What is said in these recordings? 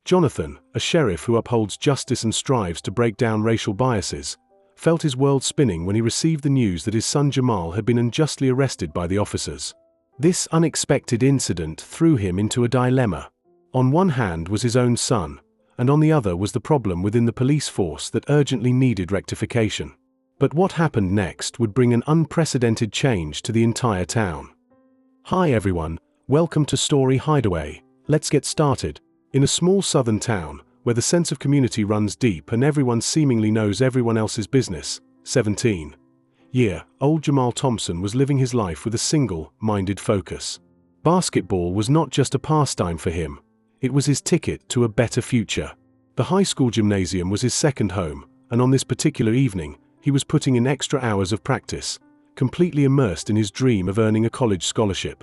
Jonathan, a sheriff who upholds justice and strives to break down racial biases, felt his world spinning when he received the news that his son Jamal had been unjustly arrested by the officers. This unexpected incident threw him into a dilemma. On one hand was his own son, and on the other was the problem within the police force that urgently needed rectification. But what happened next would bring an unprecedented change to the entire town. Hi everyone, welcome to Story Hideaway. Let's get started. In a small southern town, where the sense of community runs deep and everyone seemingly knows everyone else's business, 17-year-old Jamal Thompson was living his life with a single-minded focus. Basketball was not just a pastime for him, it was his ticket to a better future. The high school gymnasium was his second home, and on this particular evening, he was putting in extra hours of practice, completely immersed in his dream of earning a college scholarship.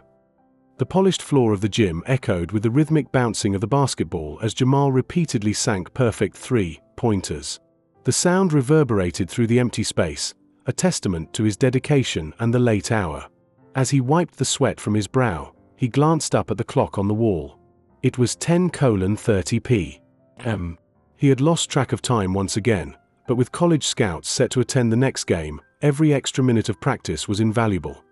The polished floor of the gym echoed with the rhythmic bouncing of the basketball as Jamal repeatedly sank perfect three-pointers. The sound reverberated through the empty space, a testament to his dedication and the late hour. As he wiped the sweat from his brow, he glanced up at the clock on the wall. It was 10:30 p.m. He had lost track of time once again, but with college scouts set to attend the next game, every extra minute of practice was invaluable.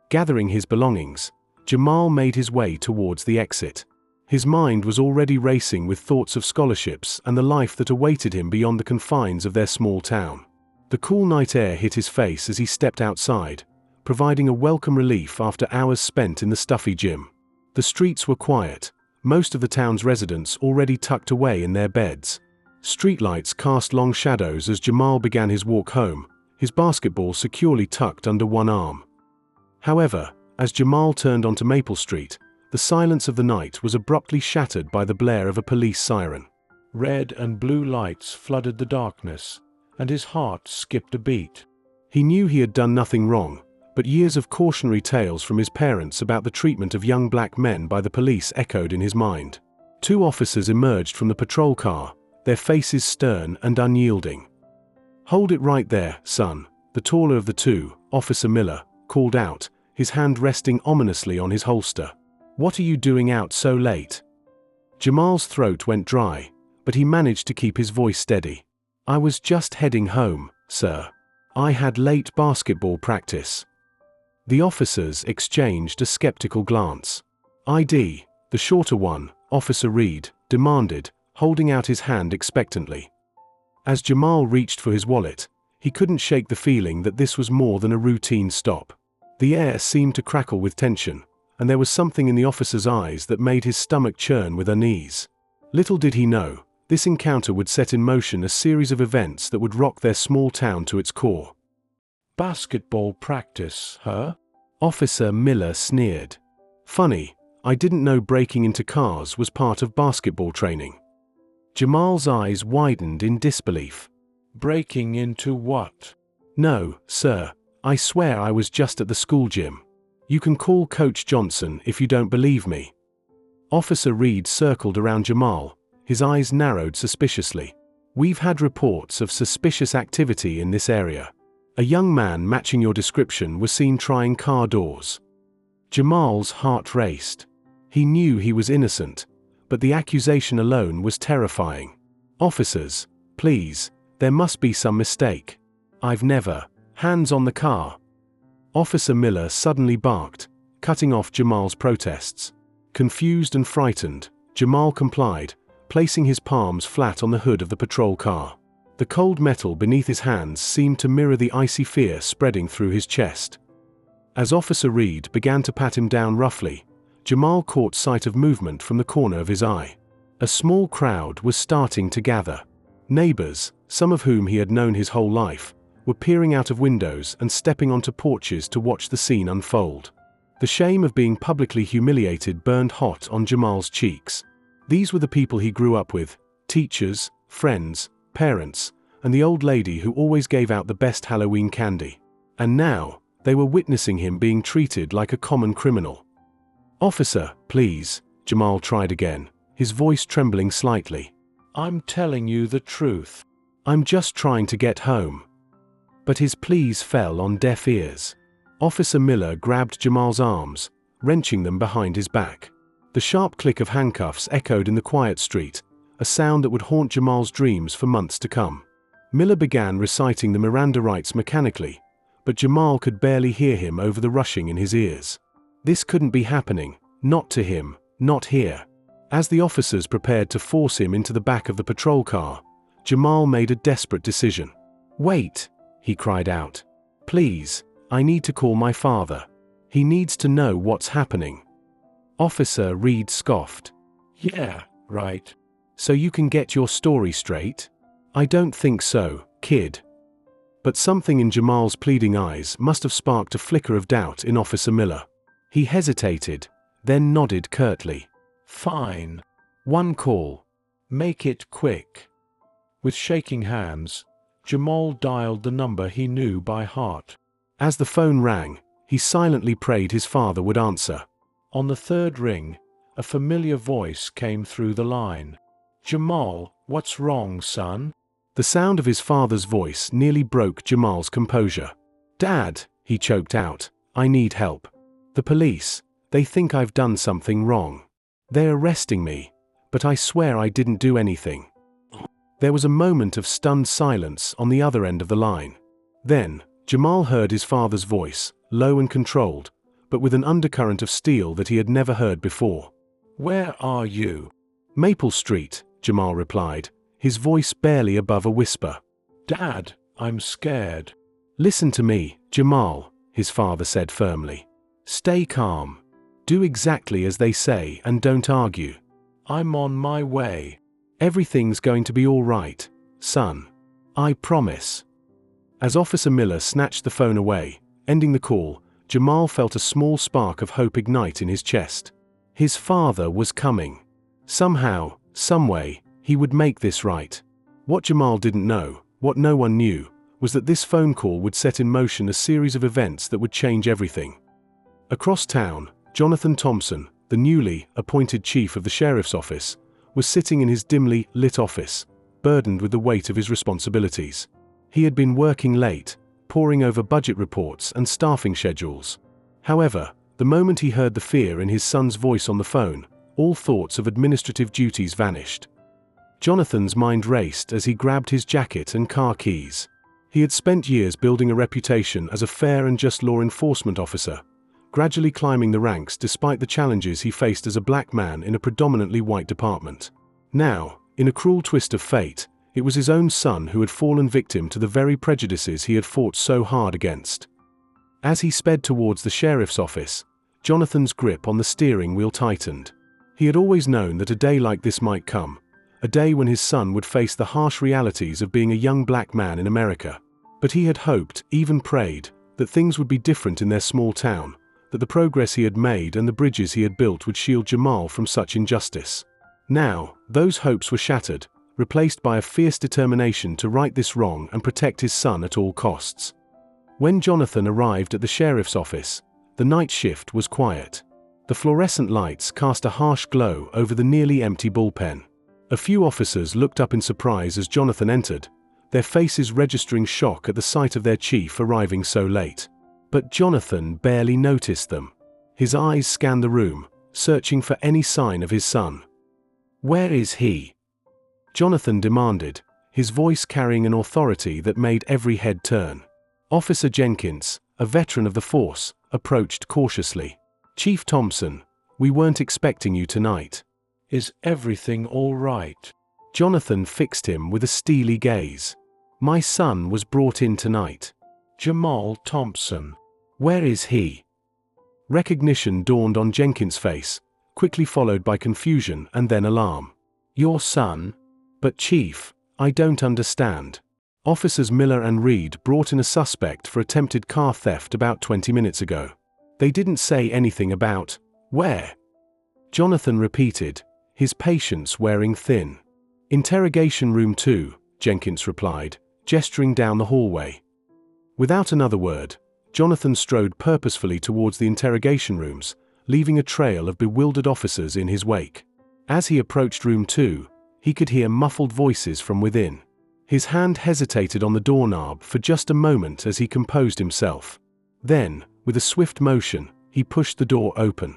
Gathering his belongings, Jamal made his way towards the exit. His mind was already racing with thoughts of scholarships and the life that awaited him beyond the confines of their small town. The cool night air hit his face as he stepped outside, providing a welcome relief after hours spent in the stuffy gym. The streets were quiet, most of the town's residents already tucked away in their beds. Streetlights cast long shadows as Jamal began his walk home, his basketball securely tucked under one arm. However, as Jamal turned onto Maple Street, the silence of the night was abruptly shattered by the blare of a police siren. Red and blue lights flooded the darkness, and his heart skipped a beat. He knew he had done nothing wrong, but years of cautionary tales from his parents about the treatment of young black men by the police echoed in his mind. Two officers emerged from the patrol car, their faces stern and unyielding. "Hold it right there, son," the taller of the two, Officer Miller, called out, his hand resting ominously on his holster. "What are you doing out so late?" Jamal's throat went dry, but he managed to keep his voice steady. "I was just heading home, sir. I had late basketball practice." The officers exchanged a skeptical glance. "ID," the shorter one, Officer Reed, demanded, holding out his hand expectantly. As Jamal reached for his wallet, he couldn't shake the feeling that this was more than a routine stop. The air seemed to crackle with tension, and there was something in the officer's eyes that made his stomach churn with unease. Little did he know, this encounter would set in motion a series of events that would rock their small town to its core. "Basketball practice, huh?" Officer Miller sneered. "Funny, I didn't know breaking into cars was part of basketball training." Jamal's eyes widened in disbelief. "Breaking into what?" "No, sir. I swear I was just at the school gym. You can call Coach Johnson if you don't believe me." Officer Reed circled around Jamal, his eyes narrowed suspiciously. "We've had reports of suspicious activity in this area. A young man matching your description was seen trying car doors." Jamal's heart raced. He knew he was innocent, but the accusation alone was terrifying. "Officers, please, there must be some mistake. I've never..." "Hands on the car!" Officer Miller suddenly barked, cutting off Jamal's protests. Confused and frightened, Jamal complied, placing his palms flat on the hood of the patrol car. The cold metal beneath his hands seemed to mirror the icy fear spreading through his chest. As Officer Reed began to pat him down roughly, Jamal caught sight of movement from the corner of his eye. A small crowd was starting to gather. Neighbors, some of whom he had known his whole life, were peering out of windows and stepping onto porches to watch the scene unfold. The shame of being publicly humiliated burned hot on Jamal's cheeks. These were the people he grew up with: teachers, friends, parents, and the old lady who always gave out the best Halloween candy. And now, they were witnessing him being treated like a common criminal. "Officer, please," Jamal tried again, his voice trembling slightly. "I'm telling you the truth. I'm just trying to get home." But his pleas fell on deaf ears. Officer Miller grabbed Jamal's arms, wrenching them behind his back. The sharp click of handcuffs echoed in the quiet street, a sound that would haunt Jamal's dreams for months to come. Miller began reciting the Miranda rights mechanically, but Jamal could barely hear him over the rushing in his ears. This couldn't be happening, not to him, not here. As the officers prepared to force him into the back of the patrol car, Jamal made a desperate decision. "Wait," he cried out. "Please, I need to call my father. He needs to know what's happening." Officer Reed scoffed. "Yeah, right. "So you can get your story straight?" "I don't think so, kid." But something in Jamal's pleading eyes must have sparked a flicker of doubt in Officer Miller. He hesitated, then nodded curtly. "Fine. "One call. Make it quick." With shaking hands, Jamal dialed the number he knew by heart. As the phone rang, he silently prayed his father would answer. On the third ring, a familiar voice came through the line. "Jamal, what's wrong, son?" The sound of his father's voice nearly broke Jamal's composure. "Dad," he choked out, "I need help. The police, they think I've done something wrong. They're arresting me, but I swear I didn't do anything." There was a moment of stunned silence on the other end of the line. Then, Jamal heard his father's voice, low and controlled, but with an undercurrent of steel that he had never heard before. "Where are you?" "Maple Street," Jamal replied, his voice barely above a whisper. "Dad, I'm scared." "Listen to me, Jamal," his father said firmly. "Stay calm. Do exactly as they say and don't argue." "I'm on my way." "Everything's going to be all right, son. I promise." As Officer Miller snatched the phone away, ending the call, Jamal felt a small spark of hope ignite in his chest. His father was coming. Somehow, someway, he would make this right. What Jamal didn't know, what no one knew, was that this phone call would set in motion a series of events that would change everything. Across town, Jonathan Thompson, the newly appointed chief of the sheriff's office, was sitting in his dimly lit office, burdened with the weight of his responsibilities. He had been working late, poring over budget reports and staffing schedules. However, the moment he heard the fear in his son's voice on the phone, all thoughts of administrative duties vanished. Jonathan's mind raced as he grabbed his jacket and car keys. He had spent years building a reputation as a fair and just law enforcement officer, gradually climbing the ranks despite the challenges he faced as a black man in a predominantly white department. Now, in a cruel twist of fate, it was his own son who had fallen victim to the very prejudices he had fought so hard against. As he sped towards the sheriff's office, Jonathan's grip on the steering wheel tightened. He had always known that a day like this might come, a day when his son would face the harsh realities of being a young black man in America. But he had hoped, even prayed, that things would be different in their small town, that the progress he had made and the bridges he had built would shield Jamal from such injustice. Now, those hopes were shattered, replaced by a fierce determination to right this wrong and protect his son at all costs. When Jonathan arrived at the sheriff's office, the night shift was quiet. The fluorescent lights cast a harsh glow over the nearly empty bullpen. A few officers looked up in surprise as Jonathan entered, their faces registering shock at the sight of their chief arriving so late. But Jonathan barely noticed them. His eyes scanned the room, searching for any sign of his son. "Where is he?" Jonathan demanded, his voice carrying an authority that made every head turn. Officer Jenkins, a veteran of the force, approached cautiously. "Chief Thompson, we weren't expecting you tonight." "Is everything all right?" Jonathan fixed him with a steely gaze. "My son was brought in tonight." "Jamal Thompson." "Where is he?" Recognition dawned on Jenkins' face, quickly followed by confusion and then alarm. "Your son?" "But Chief, I don't understand." Officers Miller and Reed brought in a suspect for attempted car theft about 20 minutes ago. They didn't say anything about where. Jonathan repeated, his patience wearing thin. "Interrogation room 2, Jenkins replied, gesturing down the hallway. Without another word, Jonathan strode purposefully towards the interrogation rooms, leaving a trail of bewildered officers in his wake. As he approached room 2, he could hear muffled voices from within. His hand hesitated on the doorknob for just a moment as he composed himself. Then, with a swift motion, he pushed the door open.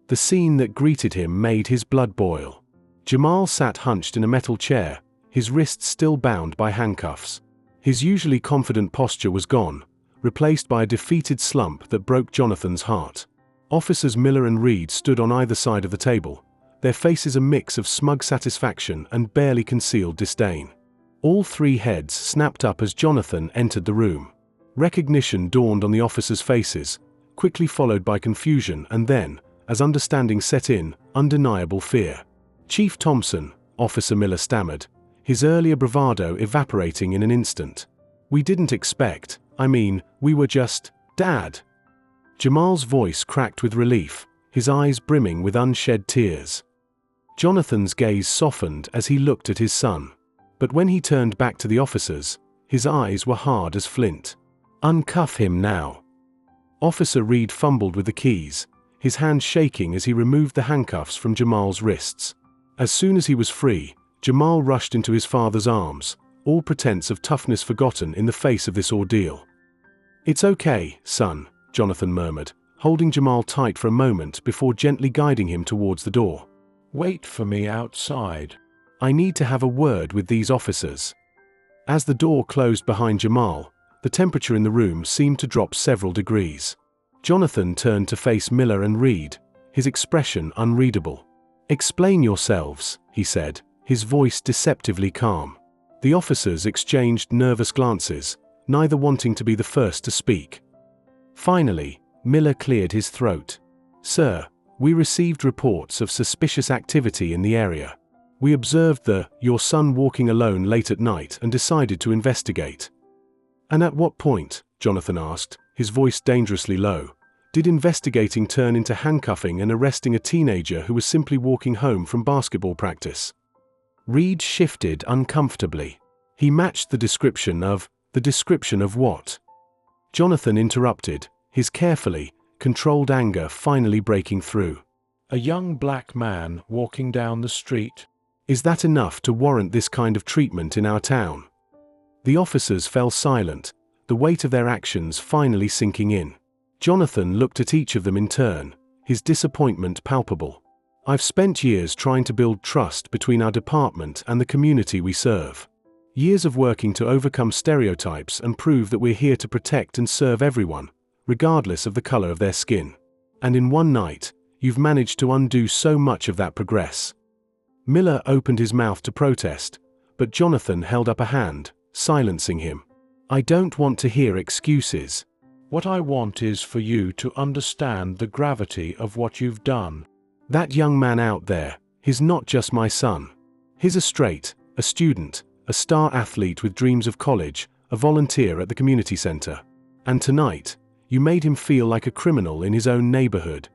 The scene that greeted him made his blood boil. Jamal sat hunched in a metal chair, his wrists still bound by handcuffs. His usually confident posture was gone, replaced by a defeated slump that broke Jonathan's heart. Officers Miller and Reed stood on either side of the table, their faces a mix of smug satisfaction and barely concealed disdain. All three heads snapped up as Jonathan entered the room. Recognition dawned on the officers' faces, quickly followed by confusion and then, as understanding set in, undeniable fear. "Chief Thompson," Officer Miller stammered, his earlier bravado evaporating in an instant. "We didn't expect, we were just, Dad." Jamal's voice cracked with relief, his eyes brimming with unshed tears. Jonathan's gaze softened as he looked at his son. But when he turned back to the officers, his eyes were hard as flint. "Uncuff him now." Officer Reed fumbled with the keys, his hand shaking as he removed the handcuffs from Jamal's wrists. As soon as he was free, Jamal rushed into his father's arms, all pretense of toughness forgotten in the face of this ordeal. "It's okay, son," Jonathan murmured, holding Jamal tight for a moment before gently guiding him towards the door. "Wait for me outside. I need to have a word with these officers." As the door closed behind Jamal, the temperature in the room seemed to drop several degrees. Jonathan turned to face Miller and Reed, his expression unreadable. "Explain yourselves," he said, his voice deceptively calm. The officers exchanged nervous glances, neither wanting to be the first to speak. Finally, Miller cleared his throat. "Sir, we received reports of suspicious activity in the area. We observed your son walking alone late at night and decided to investigate." "And at what point," Jonathan asked, his voice dangerously low, "did investigating turn into handcuffing and arresting a teenager who was simply walking home from basketball practice?" Reed shifted uncomfortably. He matched the description of what? Jonathan interrupted, his carefully controlled anger finally breaking through. "A young black man walking down the street." "Is that enough to warrant this kind of treatment in our town?" The officers fell silent, the weight of their actions finally sinking in. Jonathan looked at each of them in turn, his disappointment palpable. "I've spent years trying to build trust between our department and the community we serve. Years of working to overcome stereotypes and prove that we're here to protect and serve everyone, regardless of the color of their skin. And in one night, you've managed to undo so much of that progress." Miller opened his mouth to protest, but Jonathan held up a hand, silencing him. "I don't want to hear excuses. What I want is for you to understand the gravity of what you've done. That young man out there, he's not just my son. He's a student, a star athlete with dreams of college, a volunteer at the community center. And tonight, you made him feel like a criminal in his own neighborhood."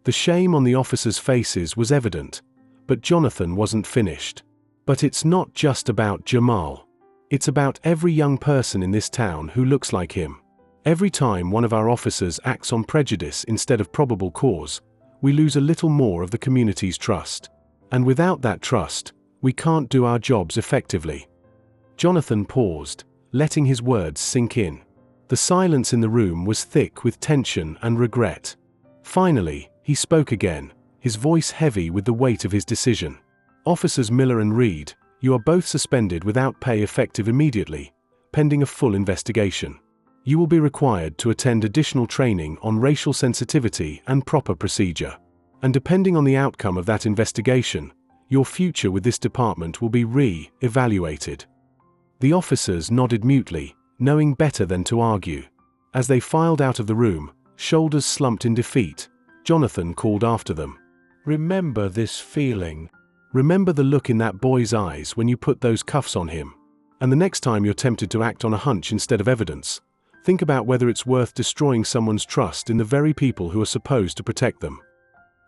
The shame on the officers' faces was evident, but Jonathan wasn't finished. "But it's not just about Jamal. It's about every young person in this town who looks like him. Every time one of our officers acts on prejudice instead of probable cause, we lose a little more of the community's trust. And without that trust, we can't do our jobs effectively." Jonathan paused, letting his words sink in. The silence in the room was thick with tension and regret. Finally, he spoke again, his voice heavy with the weight of his decision. "Officers Miller and Reed, you are both suspended without pay effective immediately, pending a full investigation. You will be required to attend additional training on racial sensitivity and proper procedure. And depending on the outcome of that investigation, your future with this department will be re-evaluated." The officers nodded mutely, knowing better than to argue. As they filed out of the room, shoulders slumped in defeat, Jonathan called after them. "Remember this feeling. Remember the look in that boy's eyes when you put those cuffs on him. And the next time you're tempted to act on a hunch instead of evidence, think about whether it's worth destroying someone's trust in the very people who are supposed to protect them."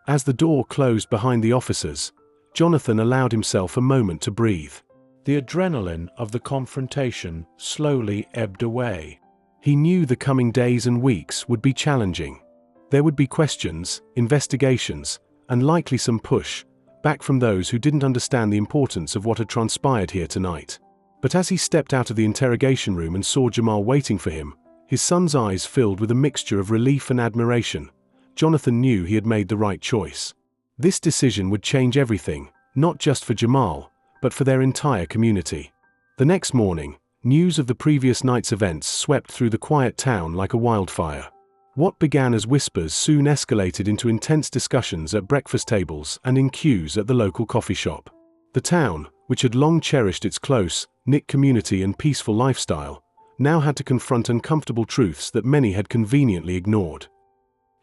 As the door closed behind the officers, Jonathan allowed himself a moment to breathe. The adrenaline of the confrontation slowly ebbed away. He knew the coming days and weeks would be challenging. There would be questions, investigations, and likely some push back from those who didn't understand the importance of what had transpired here tonight. But as he stepped out of the interrogation room and saw Jamal waiting for him, his son's eyes filled with a mixture of relief and admiration, Jonathan knew he had made the right choice. This decision would change everything, not just for Jamal, but for their entire community. The next morning, news of the previous night's events swept through the quiet town like a wildfire. What began as whispers soon escalated into intense discussions at breakfast tables and in queues at the local coffee shop. The town, which had long cherished its close-knit community and peaceful lifestyle, now had to confront uncomfortable truths that many had conveniently ignored.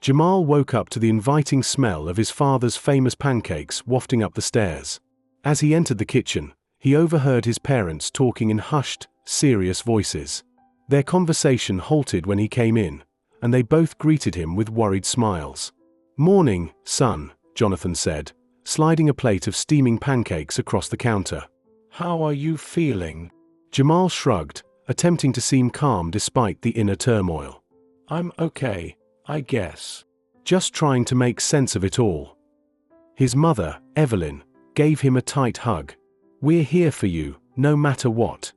Jamal woke up to the inviting smell of his father's famous pancakes wafting up the stairs. As he entered the kitchen, he overheard his parents talking in hushed, serious voices. Their conversation halted when he came in, and they both greeted him with worried smiles. "Morning, son," Jonathan said, sliding a plate of steaming pancakes across the counter. "How are you feeling?" Jamal shrugged, attempting to seem calm despite the inner turmoil. "I'm okay, I guess. Just trying to make sense of it all." His mother, Evelyn, gave him a tight hug. "We're here for you, no matter what."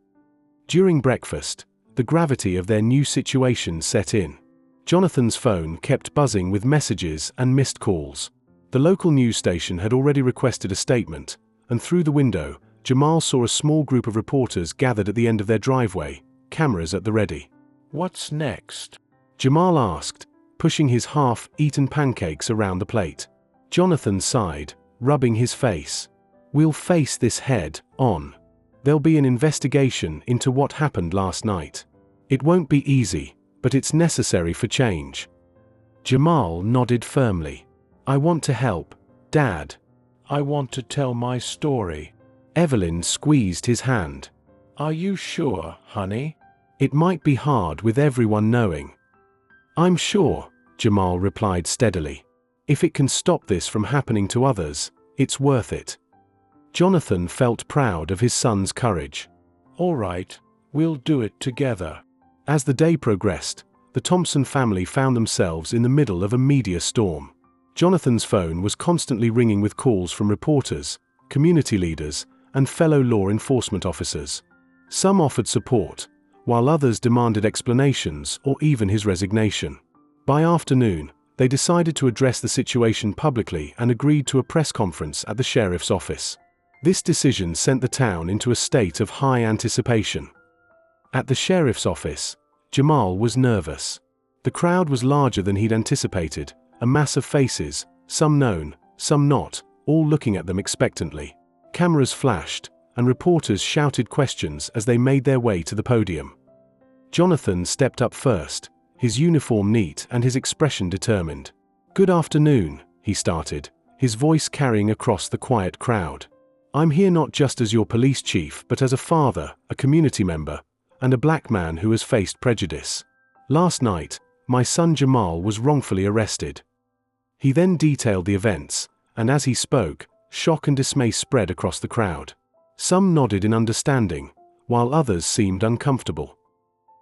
During breakfast, the gravity of their new situation set in. Jonathan's phone kept buzzing with messages and missed calls. The local news station had already requested a statement, and through the window, Jamal saw a small group of reporters gathered at the end of their driveway, cameras at the ready. "What's next?" Jamal asked, pushing his half-eaten pancakes around the plate. Jonathan sighed, rubbing his face. "We'll face this head on. There'll be an investigation into what happened last night. It won't be easy, but it's necessary for change." Jamal nodded firmly. "I want to help, Dad." "I want to tell my story." Evelyn squeezed his hand. "Are you sure, honey?" "It might be hard with everyone knowing." "I'm sure," Jamal replied steadily. "If it can stop this from happening to others, it's worth it." Jonathan felt proud of his son's courage. "All right, we'll do it together." As the day progressed, the Thompson family found themselves in the middle of a media storm. Jonathan's phone was constantly ringing with calls from reporters, community leaders, and fellow law enforcement officers. Some offered support, while others demanded explanations or even his resignation. By afternoon, they decided to address the situation publicly and agreed to a press conference at the sheriff's office. This decision sent the town into a state of high anticipation. At the sheriff's office, Jamal was nervous. The crowd was larger than he'd anticipated, a mass of faces, some known, some not, all looking at them expectantly. Cameras flashed, and reporters shouted questions as they made their way to the podium. Jonathan stepped up first, his uniform neat and his expression determined. "Good afternoon," he started, his voice carrying across the quiet crowd. "I'm here not just as your police chief but as a father, a community member, and a black man who has faced prejudice. Last night, my son Jamal was wrongfully arrested." He then detailed the events, and as he spoke, shock and dismay spread across the crowd. Some nodded in understanding, while others seemed uncomfortable.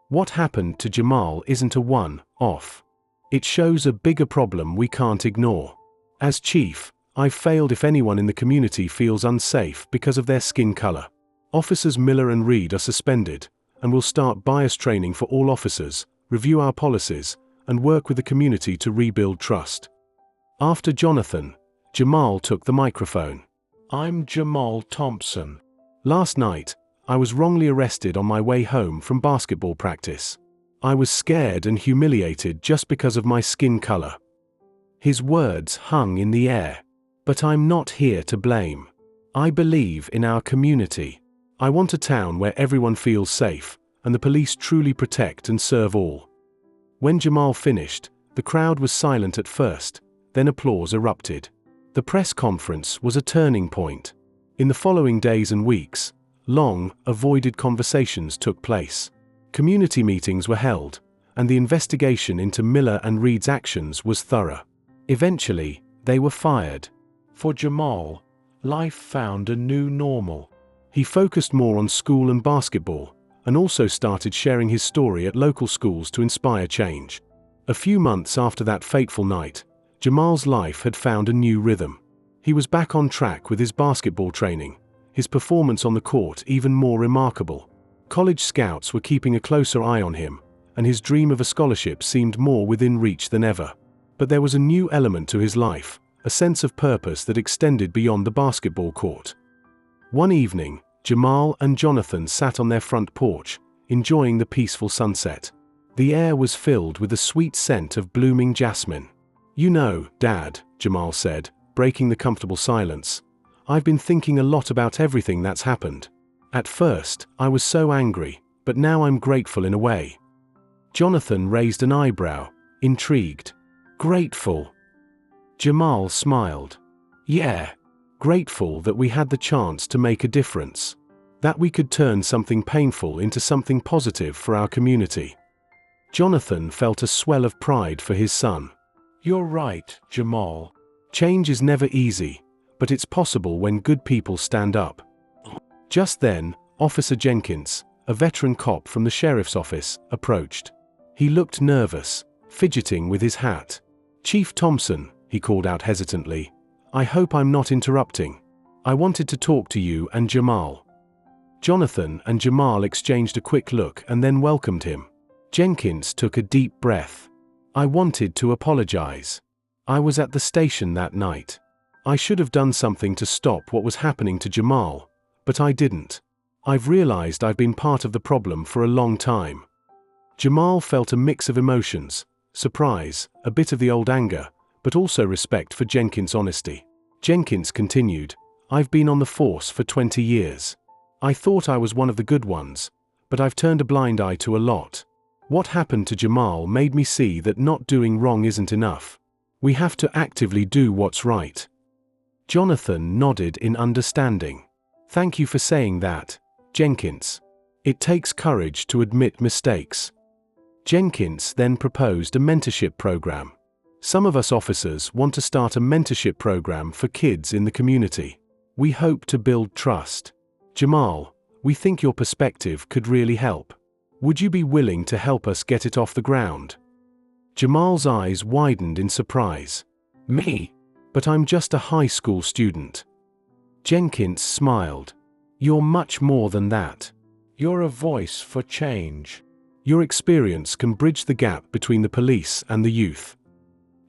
What happened to Jamal isn't a one-off. It shows a bigger problem we can't ignore. As chief, I've failed if anyone in the community feels unsafe because of their skin color. Officers Miller and Reed are suspended, and will start bias training for all officers, review our policies, and work with the community to rebuild trust. After Jonathan, Jamal took the microphone. "I'm Jamal Thompson. Last night, I was wrongly arrested on my way home from basketball practice. I was scared and humiliated just because of my skin color." His words hung in the air. "But I'm not here to blame. I believe in our community. I want a town where everyone feels safe, and the police truly protect and serve all." When Jamal finished, the crowd was silent at first, then applause erupted. The press conference was a turning point. In the following days and weeks, long, avoided conversations took place. Community meetings were held, and the investigation into Miller and Reed's actions was thorough. Eventually, they were fired. For Jamal, life found a new normal. He focused more on school and basketball, and also started sharing his story at local schools to inspire change. A few months after that fateful night, Jamal's life had found a new rhythm. He was back on track with his basketball training, his performance on the court even more remarkable. College scouts were keeping a closer eye on him, and his dream of a scholarship seemed more within reach than ever. But there was a new element to his life, a sense of purpose that extended beyond the basketball court. One evening, Jamal and Jonathan sat on their front porch, enjoying the peaceful sunset. The air was filled with the sweet scent of blooming jasmine. "You know, Dad," Jamal said, breaking the comfortable silence, "I've been thinking a lot about everything that's happened. At first, I was so angry, but now I'm grateful in a way." Jonathan raised an eyebrow, intrigued. "Grateful?" Jamal smiled. "Yeah. Grateful that we had the chance to make a difference. That we could turn something painful into something positive for our community." Jonathan felt a swell of pride for his son. "You're right, Jamal. Change is never easy, but it's possible when good people stand up." Just then, Officer Jenkins, a veteran cop from the sheriff's office, approached. He looked nervous, fidgeting with his hat. "Chief Thompson," he called out hesitantly, "I hope I'm not interrupting. I wanted to talk to you and Jamal." Jonathan and Jamal exchanged a quick look and then welcomed him. Jenkins took a deep breath. "I wanted to apologize. I was at the station that night. I should have done something to stop what was happening to Jamal, but I didn't. I've realized I've been part of the problem for a long time." Jamal felt a mix of emotions, surprise, a bit of the old anger, but also respect for Jenkins' honesty. Jenkins continued, "I've been on the force for 20 years. I thought I was one of the good ones, but I've turned a blind eye to a lot. What happened to Jamal made me see that not doing wrong isn't enough. We have to actively do what's right." Jonathan nodded in understanding. "Thank you for saying that, Jenkins. It takes courage to admit mistakes." Jenkins then proposed a mentorship program. "Some of us officers want to start a mentorship program for kids in the community. We hope to build trust. Jamal, we think your perspective could really help. Would you be willing to help us get it off the ground?" Jamal's eyes widened in surprise. "Me? But I'm just a high school student." Jenkins smiled. "You're much more than that. You're a voice for change. Your experience can bridge the gap between the police and the youth."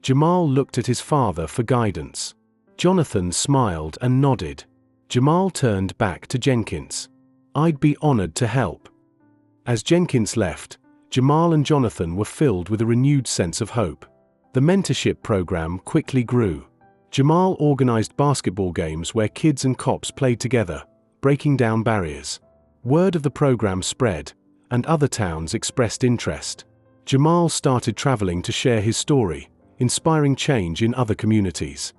Jamal looked at his father for guidance. Jonathan smiled and nodded. Jamal turned back to Jenkins. "I'd be honored to help." As Jenkins left, Jamal and Jonathan were filled with a renewed sense of hope. The mentorship program quickly grew. Jamal organized basketball games where kids and cops played together, breaking down barriers. Word of the program spread, and other towns expressed interest. Jamal started traveling to share his story, inspiring change in other communities.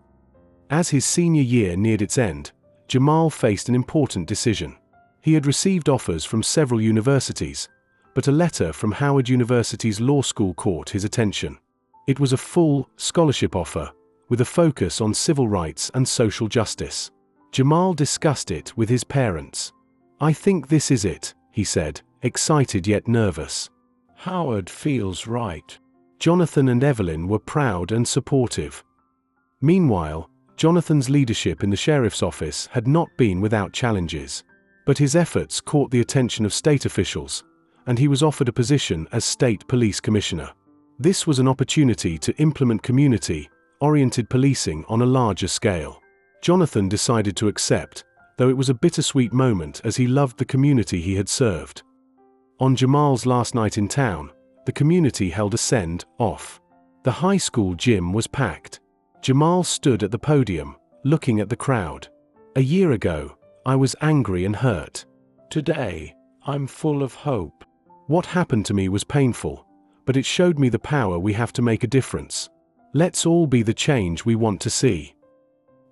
As his senior year neared its end, Jamal faced an important decision. He had received offers from several universities, but a letter from Howard University's law school caught his attention. It was a full scholarship offer, with a focus on civil rights and social justice. Jamal discussed it with his parents. "I think this is it," he said, excited yet nervous. "Howard feels right." Jonathan and Evelyn were proud and supportive. Meanwhile, Jonathan's leadership in the sheriff's office had not been without challenges. But his efforts caught the attention of state officials, and he was offered a position as state police commissioner. This was an opportunity to implement community-oriented policing on a larger scale. Jonathan decided to accept, though it was a bittersweet moment as he loved the community he had served. On Jamal's last night in town, the community held a send-off. The high school gym was packed. Jamal stood at the podium, looking at the crowd. "A year ago, I was angry and hurt. Today, I'm full of hope. What happened to me was painful, but it showed me the power we have to make a difference. Let's all be the change we want to see."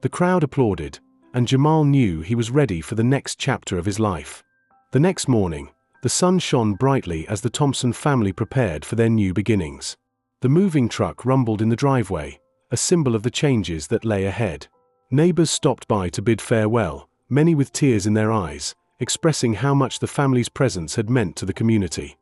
The crowd applauded, and Jamal knew he was ready for the next chapter of his life. The next morning, the sun shone brightly as the Thompson family prepared for their new beginnings. The moving truck rumbled in the driveway, a symbol of the changes that lay ahead. Neighbors stopped by to bid farewell, many with tears in their eyes, expressing how much the family's presence had meant to the community.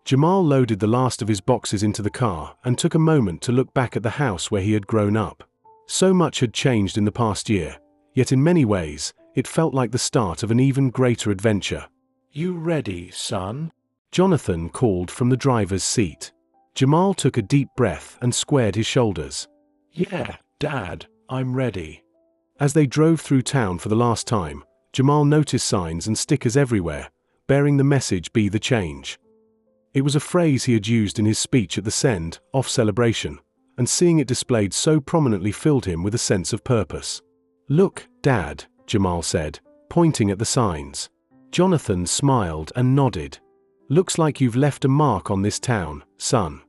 Jamal loaded the last of his boxes into the car and took a moment to look back at the house where he had grown up. So much had changed in the past year, yet in many ways, it felt like the start of an even greater adventure. "You ready, son?" Jonathan called from the driver's seat. Jamal took a deep breath and squared his shoulders. "Yeah, Dad, I'm ready. As they drove through town for the last time, Jamal noticed signs and stickers everywhere, bearing the message "Be the change." It was a phrase he had used in his speech at the send-off celebration, and seeing it displayed so prominently filled him with a sense of purpose. "Look, Dad," Jamal said, pointing at the signs. Jonathan smiled and nodded. "Looks like you've left a mark on this town, son."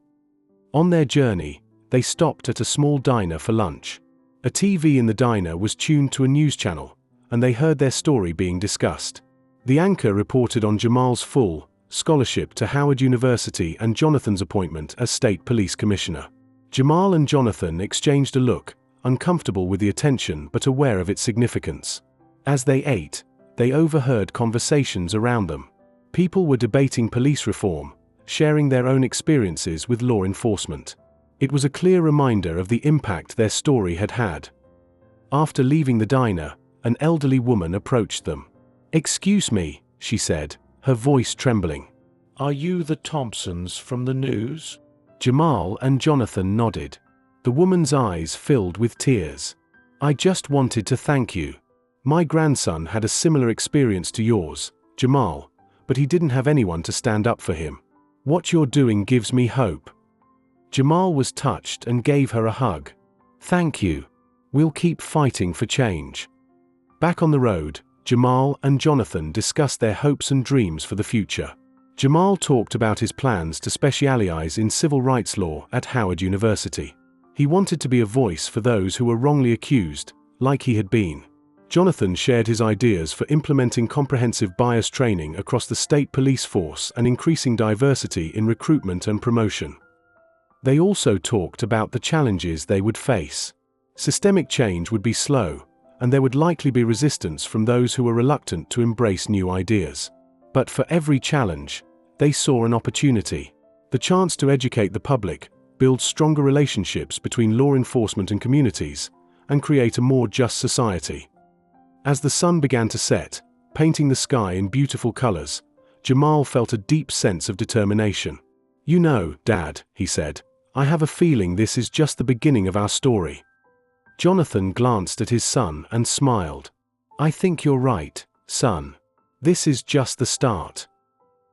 On their journey, they stopped at a small diner for lunch. A TV in the diner was tuned to a news channel, and they heard their story being discussed. The anchor reported on Jamal's full scholarship to Howard University and Jonathan's appointment as state police commissioner. Jamal and Jonathan exchanged a look, uncomfortable with the attention but aware of its significance. As they ate, they overheard conversations around them. People were debating police reform, sharing their own experiences with law enforcement. It was a clear reminder of the impact their story had had. After leaving the diner, an elderly woman approached them. "Excuse me," she said, her voice trembling. Are you the Thompsons from the news? Jamal and Jonathan nodded. The woman's eyes filled with tears. "I just wanted to thank you. My grandson had a similar experience to yours, Jamal, but he didn't have anyone to stand up for him. What you're doing gives me hope." Jamal was touched and gave her a hug. "Thank you. We'll keep fighting for change." Back on the road, Jamal and Jonathan discussed their hopes and dreams for the future. Jamal talked about his plans to specialize in civil rights law at Howard University. He wanted to be a voice for those who were wrongly accused, like he had been. Jonathan shared his ideas for implementing comprehensive bias training across the state police force and increasing diversity in recruitment and promotion. They also talked about the challenges they would face. Systemic change would be slow, and there would likely be resistance from those who were reluctant to embrace new ideas. But for every challenge, they saw an opportunity. The chance to educate the public, build stronger relationships between law enforcement and communities, and create a more just society. As the sun began to set, painting the sky in beautiful colors, Jamal felt a deep sense of determination. "You know, Dad," he said, "I have a feeling this is just the beginning of our story." Jonathan glanced at his son and smiled. "I think you're right, son. This is just the start."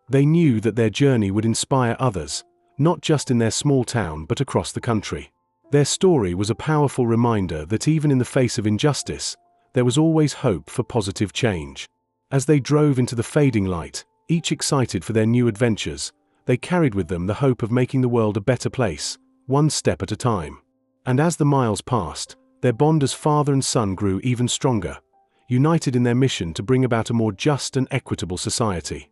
They knew that their journey would inspire others, not just in their small town but across the country. Their story was a powerful reminder that even in the face of injustice, there was always hope for positive change. As they drove into the fading light, each excited for their new adventures, they carried with them the hope of making the world a better place, one step at a time. And as the miles passed, their bond as father and son grew even stronger, united in their mission to bring about a more just and equitable society.